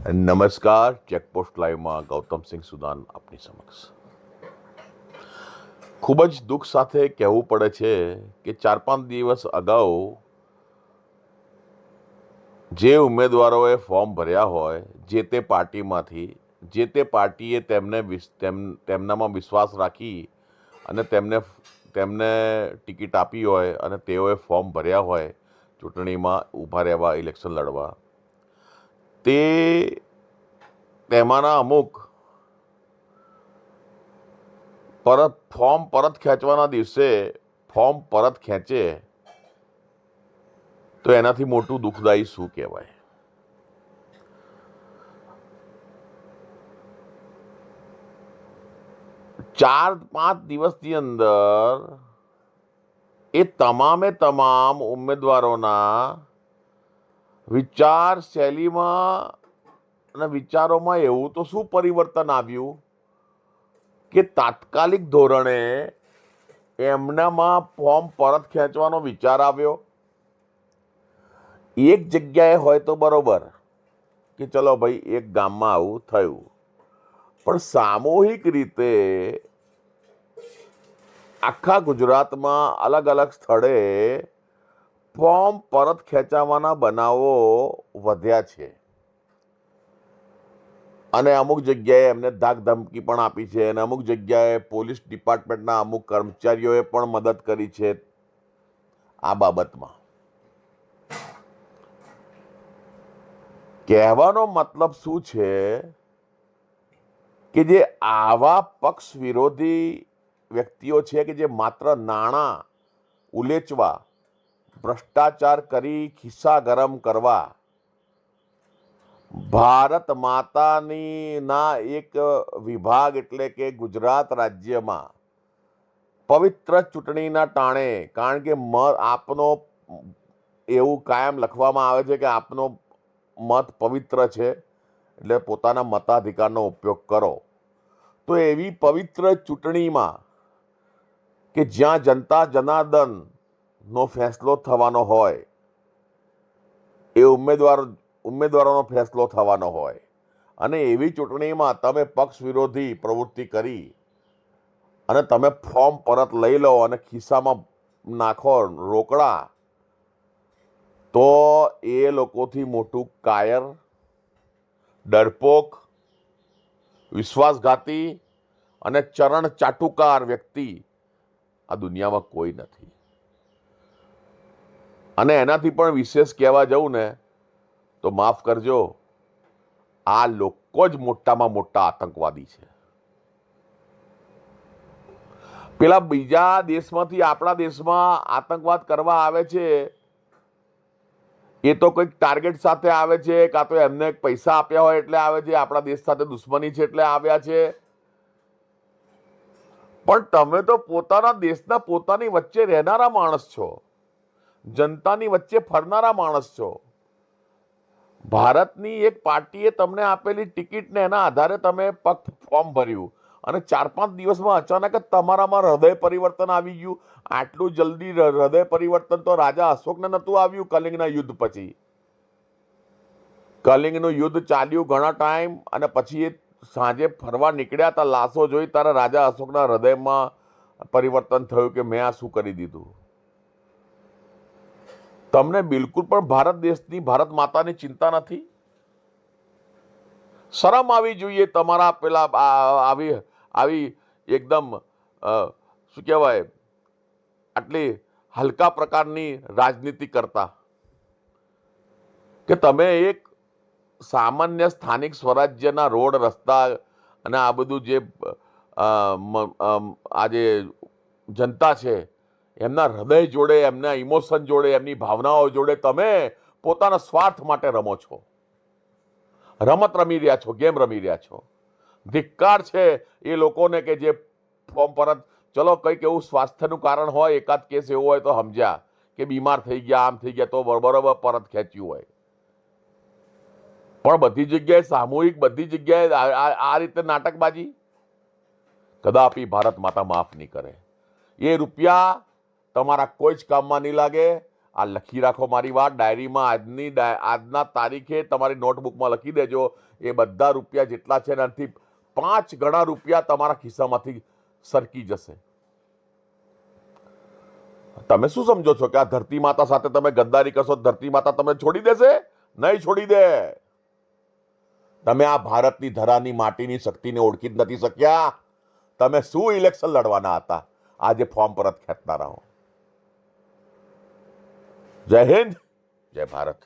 નમસ્કાર. ચેકપોસ્ટ લાઈવમાં ગૌતમસિંહ સુદાન આપની સમક્ષ. ખૂબ જ દુઃખ સાથે કહેવું પડે છે કે 4-5 દિવસ અગાઉ જે ઉમેદવારોએ ફોર્મ ભર્યા હોય જે તે પાર્ટીમાંથી, જે તે પાર્ટીએ તેમનામાં વિશ્વાસ રાખી અને તેમને ટિકિટ આપી હોય અને તેઓએ ફોર્મ ભર્યા હોય ચૂંટણીમાં ઊભા રહેવા, ઇલેક્શન લડવા, તેમાંના અમુક ફોર્મ પરત ખેંચવાના દિવસે ફોર્મ પરત ખેંચે તો એનાથી મોટું દુઃખદાયી શું કહેવાય? 4-5 દિવસની અંદર એ તમામ ઉમેદવારોના વિચાર શૈલીમાં અને વિચારોમાં એવું તો શું પરિવર્તન આવ્યું કે તાત્કાલિક ધોરણે એમનામાં ફોર્મ પરત ખેંચવાનો વિચાર આવ્યો. એક જગ્યાએ હોય તો બરોબર કે ચલો ભાઈ એક ગામમાં આવું થયું, પણ સામૂહિક રીતે આખા ગુજરાતમાં અલગ અલગ સ્થળે ફોર્મ પરત ખેંચાવાના બનાવો વધ્યા છે અને અમુક જગ્યાએ એમને ધાક ધમકી પણ આપી છે અને અમુક જગ્યાએ પોલીસ ડિપાર્ટમેન્ટના અમુક કર્મચારીઓએ પણ મદદ કરી છે આ બાબતમાં. કહેવાનો મતલબ શું છે કે જે આવા પક્ષ વિરોધી વ્યક્તિઓ છે કે જે માત્ર નાણાં ઉલેચવા, ભ્રષ્ટાચાર કરી ખિસ્સા ગરમ કરવા, ભારત માતાની ના એક વિભાગ એટલે કે ગુજરાત રાજ્યમાં પવિત્ર ચૂંટણીના ટાણે, કારણ કે આપનો એવું કાયમ લખવામાં આવે છે કે આપનો મત પવિત્ર છે એટલે પોતાના મતાધિકારનો ઉપયોગ કરો, તો એવી પવિત્ર ચૂંટણીમાં કે જ્યાં જનતા જનાર્દનનો ફેંસલો થવાનો હોય, એ ઉમેદવારોનો ફેંસલો થવાનો હોય, અને એવી ચૂંટણીમાં તમે પક્ષ વિરોધી પ્રવૃત્તિ કરી અને તમે ફોર્મ પરત લઈ લો અને ખિસ્સામાં નાખો રોકડા, તો એ લોકોથી મોટું કાયર, ડરપોક, વિશ્વાસઘાતી અને ચરણ ચાટુકાર વ્યક્તિ આ દુનિયામાં કોઈ નથી. અને એનાથી પણ વિશેષ કહેવા જવું ને તો માફ કરજો, આ લોકો જ મોટામાં મોટા આતંકવાદી છે. પેલા બીજા દેશમાંથી આપણા દેશમાં આતંકવાદ કરવા આવે છે એ તો કોઈક ટાર્ગેટ સાથે આવે છે, કાં તો એમને પૈસા આપ્યા હોય એટલે આવે છે, આપણા દેશ સાથે દુશ્મની છે એટલે આવ્યા છે. પણ તમે તો પોતાના દેશના પોતાની વચ્ચે રહેનારા માણસ છો, જનતાની વચ્ચે ફરનારા માણસ છો. ભારતની એક પાર્ટીએ તમને આપેલી ટિકિટને એના આધારે તમે ફોર્મ ભર્યું અને 4-5 દિવસમાં અચાનક જ તમારામાં હૃદય પરિવર્તન આવી ગયું. આટલું જલ્દી હૃદય પરિવર્તન તો રાજા અશોકને નહોતું આવ્યું કલિંગના યુદ્ધ પછી. કલિંગનું યુદ્ધ ચાલ્યું ઘણા ટાઈમ અને પછી એ સાંજે ફરવા નીકળ્યા હતા, લાશો જોઈ તારા રાજા અશોકના હૃદયમાં પરિવર્તન થયું કે મેં આ શું કરી દીધું. તમને બિલકુલ પણ ભારત દેશની, ભારત માતાની ચિંતા નથી. શરમ આવી જોઈએ તમારા પેલા આવી એકદમ શું કહેવાય, આટલી હલકા પ્રકારની રાજનીતિ કરતા, કે તમે એક સામાન્ય સ્થાનિક સ્વરાજ્યના રોડ, રસ્તા અને આ બધું જે આજે જનતા છે એમના હૃદય જોડે, એમના ઇમોશન જોડે, એમની ભાવનાઓ જોડે તમે પોતાના સ્વાર્થ માટે રમો છો, રમત રમી રહ્યા છો, ગેમ રમી રહ્યા છો. ધિક્કાર છે એ લોકોને કે જે ફોર્મ પરત, ચલો કંઈક એવું સ્વાસ્થ્યનું કારણ હોય, એકાદ કેસ એવો હોય તો સમજ્યા કે બીમાર થઈ ગયા, આમ થઈ ગયા, તો બરોબર પરત ખેંચ્યું હોય. પણ બધી જગ્યાએ સામૂહિક, બધી જગ્યાએ આ રીતે નાટકબાજી કદાપી ભારત માતા માફ નહીં કરે. એ રૂપિયા તમારા કોઈ જ કામમાં નહીં લાગે. આ લખી રાખો મારી વાત ડાયરીમાં, આજના તારીખે તમારી નોટબુકમાં લખી દેજો. એ બધા રૂપિયા જેટલા છે એનાથી 5 ગણા રૂપિયા તમારા ખિસ્સામાંથી સરકી જશે. તમે શું સમજો છો કે આ ધરતી માતા સાથે તમે ગદ્દારી કરશો, ધરતી માતા તમને છોડી દેશે? નહીં છોડી દે. તમે આ ભારતની ધરાની માટીની શક્તિને ઓળખી જ નથી શક્યા. તમે શું ઇલેક્શન લડવાના હતા? આજે ફોર્મ પરત ખેંચતા રહો. જય હિન્દ, જય ભારત.